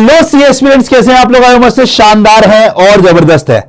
Hello सी aspirants, कैसे हैं आप लोग? आए मस्त शानदार हैं और जबरदस्त है।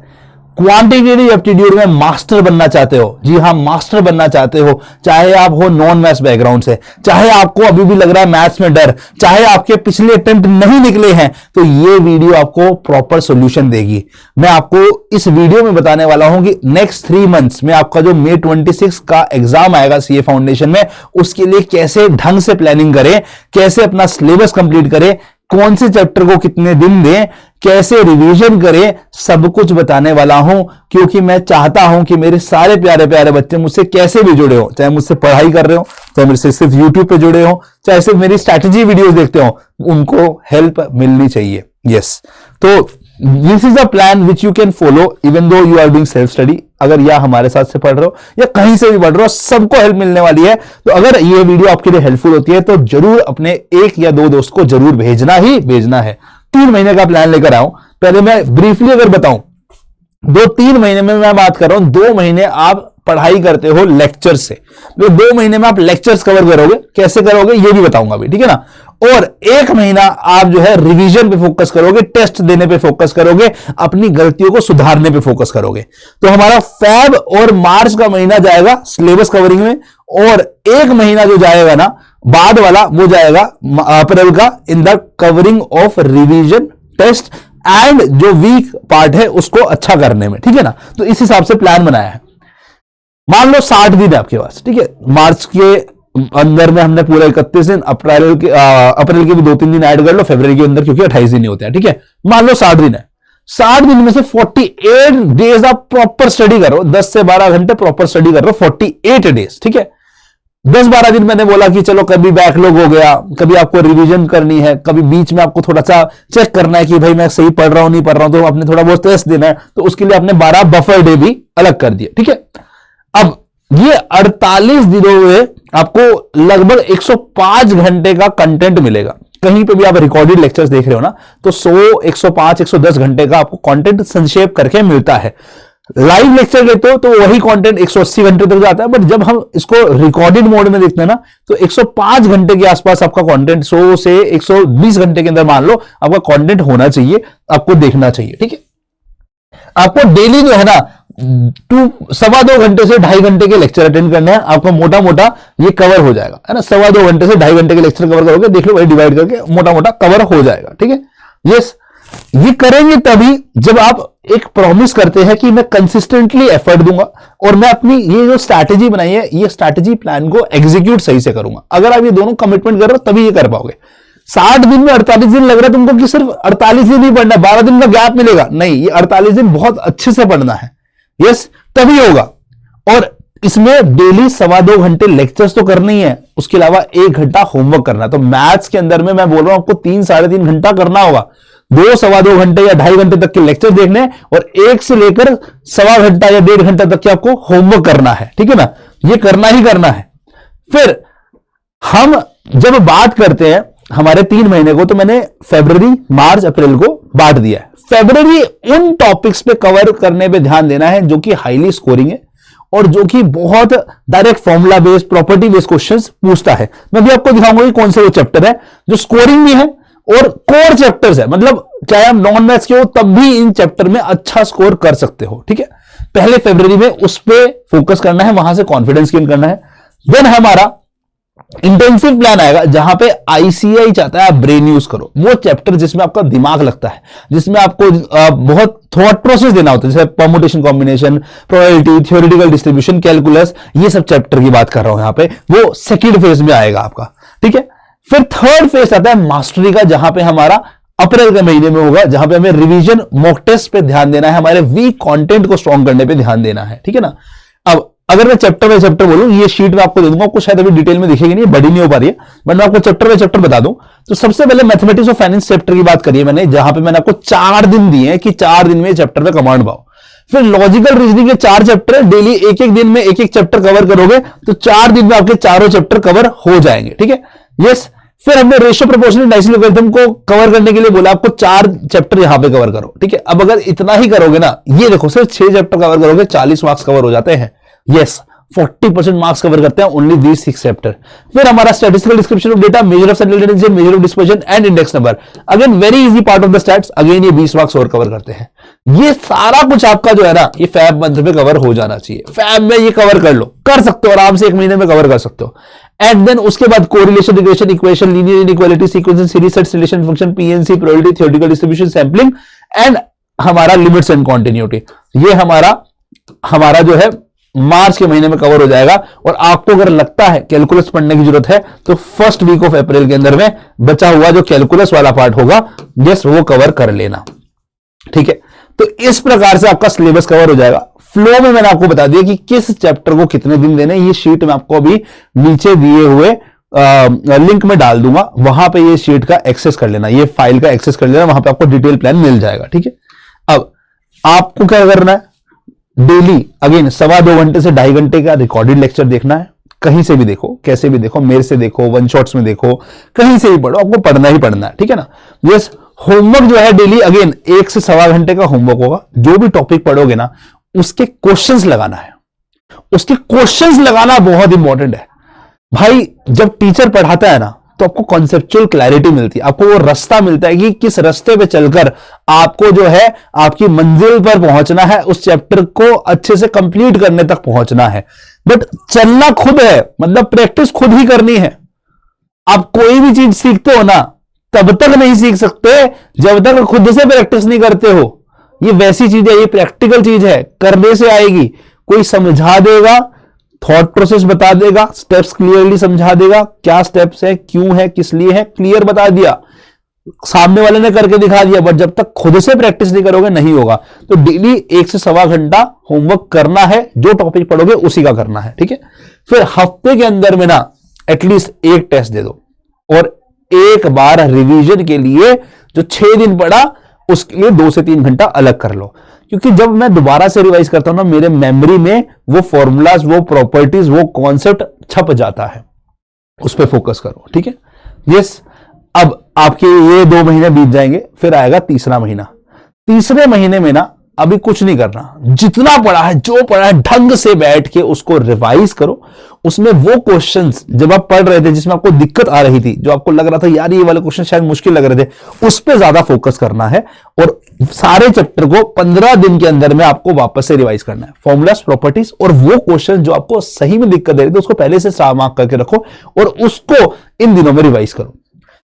क्वांटिटेटिव एप्टीट्यूड में मास्टर बनना चाहते हो? जी हां, मास्टर बनना चाहते हो। चाहे आप हो नॉन मैथ्स बैकग्राउंड से, चाहे आपको अभी भी लग रहा है मैथ्स में डर, चाहे आपके पिछले अटेम्प्ट नहीं निकले हैं, तो ये वीडियो आपको प्रॉपर सॉल्यूशन देगी। मैं आपको इस वीडियो में बताने वाला हूं कि नेक्स्ट 3 मंथ्स में आपका जो May 26 का एग्जाम आएगा सीए फाउंडेशन में, उसके लिए कैसे ढंग से प्लानिंग करें, कैसे अपना सिलेबस कंप्लीट करें, कौन से चैप्टर को कितने दिन दें, कैसे रिवीजन करें, सब कुछ बताने वाला हूं। क्योंकि मैं चाहता हूं कि मेरे सारे प्यारे प्यारे बच्चे मुझसे कैसे भी जुड़े हो, चाहे मुझसे पढ़ाई कर रहे हो, चाहे मेरे से सिर्फ यूट्यूब पे जुड़े हो, चाहे सिर्फ मेरी स्ट्रैटेजी वीडियोस देखते हो, उनको हेल्प मिलनी चाहिए। यस, तो this is a plan which you can follow even though you are doing self study. अगर या हमारे साथ से पढ़ रहे हो या कहीं से भी पढ़ रहे हो, सबको हेल्प मिलने वाली है। तो अगर ये वीडियो आपके लिए हेल्पफुल होती है तो जरूर अपने 1 या 2 दोस्त को जरूर भेजना ही भेजना है। 3 महीने का प्लान लेकर आऊं। पहले मैं ब्रीफली अगर बताऊं, 2-3 महीने में मैं बात कर रहा हूं, 2 महीने आप पढ़ाई करते हो लेक्चर से, तो 2 महीने में आप लेक्चर्स कवर करोगे। कैसे करोगे ये भी बताऊंगा अभी, ठीक है ना। और 1 महीना आप जो है रिवीजन पे फोकस करोगे, टेस्ट देने पे फोकस करोगे, अपनी गलतियों को सुधारने पे फोकस करोगे। तो हमारा फेब और मार्च का महीना जाएगा सिलेबस कवरिंग में, और 1 महीना जो जाएगा ना बाद वाला, वो जाएगा अप्रैल का in the covering of revision, test and जो वीक पार्ट है उसको अच्छा करने में, ठीक है ना। तो इस हिसाब से प्लान बनाया है। मान लो 60 दिन है आपके पास, ठीक है। मार्च के अंदर में हमने पूरा 31 दिन, अप्रैल के भी 2-3 दिन ऐड कर लो फरवरी के अंदर, क्योंकि 28 दिन ही होते हैं, ठीक है। मान लो 60 दिन है। 60 दिन में से 48 डेज आप प्रॉपर स्टडी करो, 10 से 12 घंटे प्रॉपर स्टडी कर लो, 48 डेज, ठीक है। 10-12 दिन मैंने बोला कि चलो कभी बैकलॉग हो गया, कभी आपको रिवीजन करनी है, कभी बीच में आपको थोड़ा सा चेक करना है कि भाई मैं सही पढ़ रहा हूं नहीं पढ़ रहा हूं, तो आपने थोड़ा बहुत टेस्ट देना है, तो उसके लिए आपने 12 बफर डे भी अलग कर दिए, ठीक है। अब ये 48 दिनों में आपको लगभग 105 घंटे का कंटेंट मिलेगा। कहीं पे भी आप रिकॉर्डेड लेक्चर्स देख रहे हो ना, तो 100, 105, 110 घंटे का आपको कंटेंट संक्षेप करके मिलता है। लाइव लेक्चर लेते हो तो वही कंटेंट 180 घंटे तक जाता है, बट जब हम इसको रिकॉर्डेड मोड में देखते हैं ना, तो 105 घंटे के आसपास आपका कंटेंट, 100 से 120 घंटे के अंदर मान लो आपका कंटेंट होना चाहिए, आपको देखना चाहिए, ठीक है। आपको डेली जो है ना 2.25 घंटे से 2.5 घंटे के लेक्चर अटेंड करने हैं। आपका मोटा मोटा ये कवर हो जाएगा, है ना। 2.25 घंटे से 2.5 घंटे के लेक्चर कवर करोगे, देख लो भाई, डिवाइड करके मोटा मोटा कवर हो जाएगा, ठीक है। यस, ये करेंगे तभी जब आप एक प्रॉमिस करते हैं कि मैं कंसिस्टेंटली एफर्ट दूंगा और मैं अपनी ये जो स्ट्रैटेजी बनाई है, ये स्ट्रैटेजी प्लान को एग्जीक्यूट सही से करूंगा। अगर आप ये दोनों कमिटमेंट कर रहे हो तभी ये कर पाओगे। 60 दिन में 48 दिन लग रहा है तुमको कि सिर्फ 48 दिन ही पढ़ना है, 12 दिन का गैप मिलेगा, नहीं, ये 48 दिन बहुत अच्छे से पढ़ना है। यस, तभी होगा। और इसमें डेली 2.25 घंटे लेक्चर्स तो करनी है, उसके अलावा 1 घंटा होमवर्क करना। तो मैथ्स के अंदर में मैं बोल रहा हूं आपको 3-3.5 घंटा करना होगा। 2-2.25 घंटे या 2.5 घंटे तक के लेक्चर देखने, और 1 से लेकर 1.25 घंटा या 1.5 घंटा तक के आपको होमवर्क करना है, ठीक है ना। ये करना ही करना है। फिर हम जब बात करते हैं हमारे 3 महीने को, तो मैंने फरवरी, मार्च, अप्रैल को बांट दिया है। फरवरी उन टॉपिक्स पे कवर करने पे ध्यान देना है जो कि हाईली स्कोरिंग है और जो कि बहुत direct formula based, property based questions पूछता है। मैं भी आपको दिखाऊंगा कि कौन से वो चैप्टर है जो स्कोरिंग भी है और कोर चैप्टर्स है, मतलब चाहे आप नॉन मैथ्स के हो तब भी इन चैप्टर में अच्छा स्कोर कर सकते हो, ठीक है। पहले फरवरी में उस पर फोकस करना है, वहां से कॉन्फिडेंस गेन करना है। देन हमारा इंटेंसिव प्लान आएगा जहां पे आईसीआई चाहता है आप ब्रेन यूज करो, वो चैप्टर जिसमें आपका दिमाग लगता है, जिसमें आपको बहुत थॉट प्रोसेस देना होता है, जैसे permutation, combination, probability, theoretical distribution, calculus, ये सब चैप्टर की बात कर रहा हूं यहां पे। वो सेकंड फेज में आएगा आपका, ठीक है। फिर थर्ड फेज आता है मास्टरी का, जहां पे हमारा अप्रैल के महीने में होगा, जहां पे हमें रिवीजन, मॉक टेस्ट पे ध्यान देना है, हमारे वीक कंटेंट को स्ट्रॉन्ग करने पे ध्यान देना है, ठीक है ना। अब अगर मैं चैप्टर बाय चैप्टर बोलूं, ये शीट में आपको दे दूंगा, आपको शायद अभी डिटेल में दिखेगी नहीं, बड़ी नहीं हो पा रही है, बट मैं आपको चैप्टर बाय चैप्टर बता दूं। तो सबसे पहले मैथमेटिक्स और फाइनेंस चैप्टर की बात करिए मैंने, जहां पे मैंने आपको 4 दिन दिए हैं कि 4 दिन में चैप्टर पे कमांड पाओ। फिर लॉजिकल रीजनिंग के 4 चैप्टर है, डेली 1-1 दिन में 1-1 चैप्टर कवर करोगे तो 4 दिन में आपके चारों चैप्टर कवर हो जाएंगे, ठीक है। यस, फिर हमने रेशियो, प्रोपोर्शनल, डाइमेंशनल लोगरिथम को कवर करने के लिए बोला आपको 4 चैप्टर यहां पे कवर करो, ठीक है। अब अगर इतना ही करोगे ना, ये देखो सिर्फ 6 चैप्टर कवर करोगे, 40 मार्क्स कवर हो जाते हैं। यस, 40% मार्क्स कवर करते हैं ओनली दीज 6 चैप्टर। फिर हमारा statistical description of data, measure of central tendency, measure of dispersion and index number. Again very easy part of the stats, again ये 20 marks और cover करते हैं। ये सारा कुछ आपका जो है ना, ये फैब मंथ में कवर हो जाना चाहिए। फैब में ये कवर कर लो, कर सकते हो आराम से, 1 महीने में कवर कर सकते हो। एंड देन उसके बाद correlation, regression, equation, linear inequality, sequence, series, sets, relation function, PNC, probability, theoretical distribution, sampling and हमारा लिमिट्स एंड कॉन्टिन्यूटी। ये हमारा जो है मार्च के महीने में कवर हो जाएगा। और आपको अगर लगता है कैलकुलस पढ़ने की जरूरत है तो फर्स्ट वीक ऑफ अप्रैल के अंदर में बचा हुआ जो कैलकुलस वाला पार्ट होगा, जस्ट वो कवर कर लेना, ठीक है। तो इस प्रकार से आपका सिलेबस कवर हो जाएगा। फ्लो में मैंने आपको बता दिया कि किस चैप्टर को कितने दिन देने। ये शीट मैं आपको अभी नीचे दिए हुए लिंक में डाल दूंगा, वहां पे ये शीट का एक्सेस कर लेना, ये फाइल का एक्सेस कर लेना, वहां पे आपको डिटेल प्लान मिल जाएगा, ठीक है। अब आपको क्या करना है, डेली अगेन 1.25 घंटे से 2.5 घंटे का रिकॉर्डेड लेक्चर देखना है। कहीं से भी देखो, कैसे भी देखो, मेरे से देखो, वन शॉट्स में देखो, कहीं से भी पढ़ो, आपको पढ़ना ही पढ़ना है, ठीक है ना। यस, होमवर्क जो है डेली अगेन 1 से 1.25 घंटे का होमवर्क होगा। जो भी टॉपिक पढ़ोगे ना, उसके क्वेश्चंस लगाना है। उसके क्वेश्चंस लगाना बहुत इंपॉर्टेंट है भाई। जब टीचर पढ़ाता है ना, तो आपको कॉन्सेप्चुअल क्लैरिटी मिलती है, आपको वो रास्ता मिलता है कि किस रास्ते पे चलकर आपको जो है आपकी मंजिल पर पहुंचना है, उस चैप्टर को अच्छे से कंप्लीट करने तक पहुंचना है। बट चलना खुद है, मतलब प्रैक्टिस खुद ही करनी है। आप कोई भी चीज सीखते हो ना, तब तक नहीं सीख सकते जब तक खुद से प्रैक्टिस नहीं करते हो। ये वैसी चीज है, ये प्रैक्टिकल चीज है, करने से आएगी। कोई समझा देगा, थॉट प्रोसेस बता देगा, स्टेप्स क्लियरली समझा देगा, क्या स्टेप्स है, क्यों है, किस लिए है, क्लियर बता दिया, सामने वाले ने करके दिखा दिया। बट जब तक खुद से प्रैक्टिस नहीं करोगे नहीं होगा। तो डेली 1 से 1.25 घंटा होमवर्क करना है, जो टॉपिक पढ़ोगे उसी का करना है, ठीक है। फिर हफ्ते के अंदर में ना एटलीस्ट 1 टेस्ट दे दो, और एक बार रिवीजन के लिए जो 6 दिन पढ़ा उसके लिए 2 से 3 घंटा अलग कर लो। क्योंकि जब मैं दोबारा से रिवाइज करता हूं ना, मेरे मेमोरी में वो फॉर्मूलाज, वो प्रॉपर्टीज, वो कॉन्सेप्ट छप जाता है। उस पर फोकस करो, ठीक है। यस, अब आपके ये 2 महीने बीत जाएंगे, फिर आएगा तीसरा महीना। तीसरे महीने में ना अभी कुछ नहीं करना, जितना पढ़ा है, जो पढ़ा है, ढंग से बैठ के उसको रिवाइज करो। उसमें वो क्वेश्चंस जब आप पढ़ रहे थे जिसमें आपको दिक्कत आ रही थी, जो आपको लग रहा था यार ये वाले क्वेश्चन शायद मुश्किल लग रहे थे, उस पर ज्यादा फोकस करना है। और सारे चैप्टर को 15 दिन के अंदर में आपको वापस से रिवाइज करना है, फॉर्मूलाज, प्रॉपर्टीज, और वो क्वेश्चन जो आपको सही में दिक्कत दे रही थी उसको पहले से मार्क करके रखो और उसको इन दिनों में रिवाइज करो।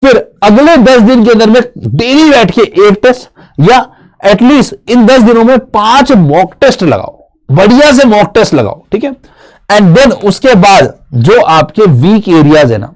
फिर अगले 10 दिन के अंदर में डेली बैठ के 1 टेस्ट, या एटलीस्ट इन 10 दिनों में 5 मॉक टेस्ट लगाओ, बढ़िया से मॉक टेस्ट लगाओ, ठीक है। एंड देन उसके बाद जो आपके वीक एरियाज है ना,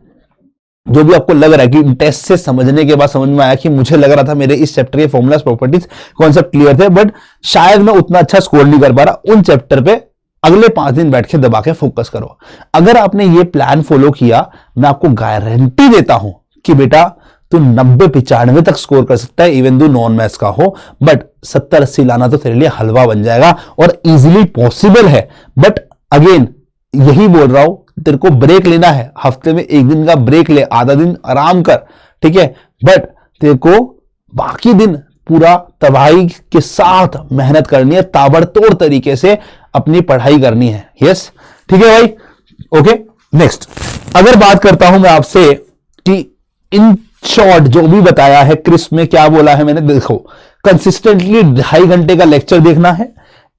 जो भी आपको लग रहा है कि टेस्ट से समझने के बाद समझ में आया कि मुझे लग रहा था मेरे इस चैप्टर के फॉर्मूलाज, प्रॉपर्टीज, कॉन्सेप्ट क्लियर थे, बट शायद मैं उतना अच्छा स्कोर नहीं कर पा रहा, उन चैप्टर पे अगले 5 दिन बैठ के दबा के फोकस करो। अगर आपने ये प्लान फॉलो किया, मैं आपको गारंटी देता हूं कि बेटा तू 90-95 तक स्कोर कर सकता है, इवन दो नॉन मैथ्स का हो। बट 70-80 लाना तो तेरे लिए हलवा बन जाएगा और इजीली पॉसिबल है। बट अगेन यही बोल रहा हूं, तेरे को ब्रेक लेना है, हफ्ते में 1 दिन का ब्रेक ले, आधा दिन आराम कर, ठीक है। बट तेरे को बाकी दिन पूरा तबाही के साथ मेहनत करनी है, ताबड़तोड़ तरीके से अपनी पढ़ाई करनी है। यस, ठीक है भाई, ओके। नेक्स्ट, अगर बात करता हूं मैं आपसे कि इन शॉर्ट जो भी बताया है, क्रिस्प में क्या बोला है मैंने, देखो कंसिस्टेंटली 2.5 घंटे का लेक्चर देखना है,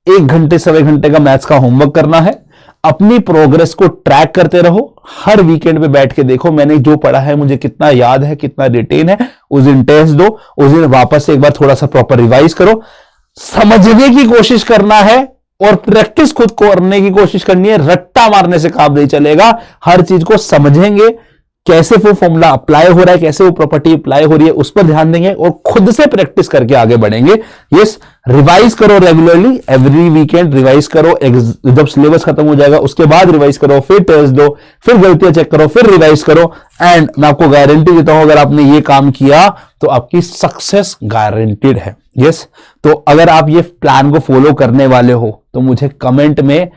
1 घंटे 1.25 घंटे का मैथ्स का होमवर्क करना है, अपनी प्रोग्रेस को ट्रैक करते रहो, हर वीकेंड पे बैठ के देखो मैंने जो पढ़ा है मुझे कितना याद है, कितना रिटेन है, उस दिन टेस्ट दो, उस दिन वापस से एक बार थोड़ा सा प्रॉपर रिवाइज करो, समझने की कोशिश करना है और प्रैक्टिस खुद को करने की कोशिश करनी है। रट्टा मारने से काम नहीं चलेगा, हर चीज को समझेंगे, कैसे वो फॉर्मूला अप्लाई हो रहा है, कैसे वो प्रॉपर्टी अप्लाई हो रही है, उस पर ध्यान देंगे और खुद से प्रैक्टिस करके आगे बढ़ेंगे। यस, रिवाइज करो रेगुलरली, एवरी वीकेंड रिवाइज करो, जब सिलेबस खत्म हो जाएगा उसके बाद रिवाइज करो, फिर टेस्ट दो, फिर गलतियां चेक करो, फिर रिवाइज करो। एंड मैं आपको गारंटी देता हूं, अगर आपने ये काम किया तो आपकी सक्सेस गारंटीड है। यस, तो अगर आप ये प्लान को फॉलो करने वाले हो तो मुझे कमेंट में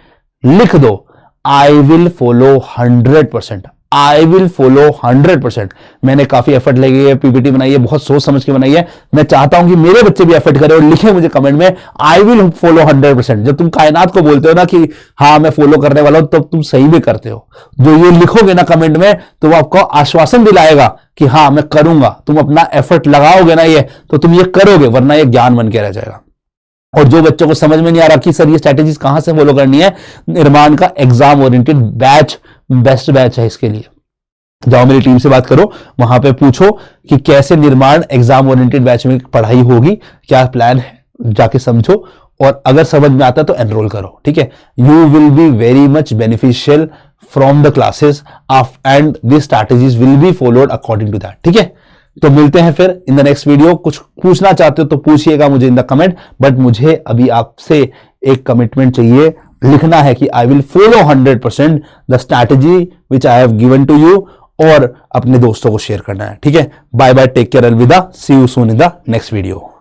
लिख दो, आई will follow 100%। I will follow 100%। मैंने काफी एफर्ट लगी है, पीपीटी बनाई है, बहुत सोच समझ के बनाई है। मैं चाहता हूं कि मेरे बच्चे भी एफर्ट करें और लिखे मुझे कमेंट में आई विल फॉलो 100%। जब तुम कायनात को बोलते हो ना कि हाँ मैं फॉलो करने वाला हूं, तब तुम सही में करते हो। जो ये लिखोगे ना कमेंट में, तो वो आपको आश्वासन दिलाएगा कि हाँ मैं करूंगा। तुम अपना एफर्ट लगाओगे ना ये, तो तुम ये करोगे, वरना ये ज्ञान बन के रह जाएगा। और जो बच्चों को समझ में नहीं आ रहा कि सर ये स्ट्रैटेजीज कहां से फॉलो करनी है, निर्माण का exam oriented batch best batch है इसके लिए। जाओ मेरी टीम से बात करो, वहां पे पूछो कि कैसे निर्माण एग्जाम ओरिएंटेड बैच में पढ़ाई होगी, क्या प्लान है, जाके समझो। और अगर समझ में आता है तो एनरोल करो, ठीक है। You will be very much beneficial from the classes and this strategies will be followed according to that, ठीक है। तो मिलते हैं फिर इन द नेक्स्ट वीडियो। कुछ पूछना चाहते हो तो पूछिएगा मुझे इन द कमेंट, बट मुझे अभी आपसे एक कमिटमेंट चाहिए, लिखना है कि I will follow 100% the strategy which I have given to you, और अपने दोस्तों को शेयर करना है, ठीक है। बाय बाय, टेक केयर, अलविदा, see you soon in the next video.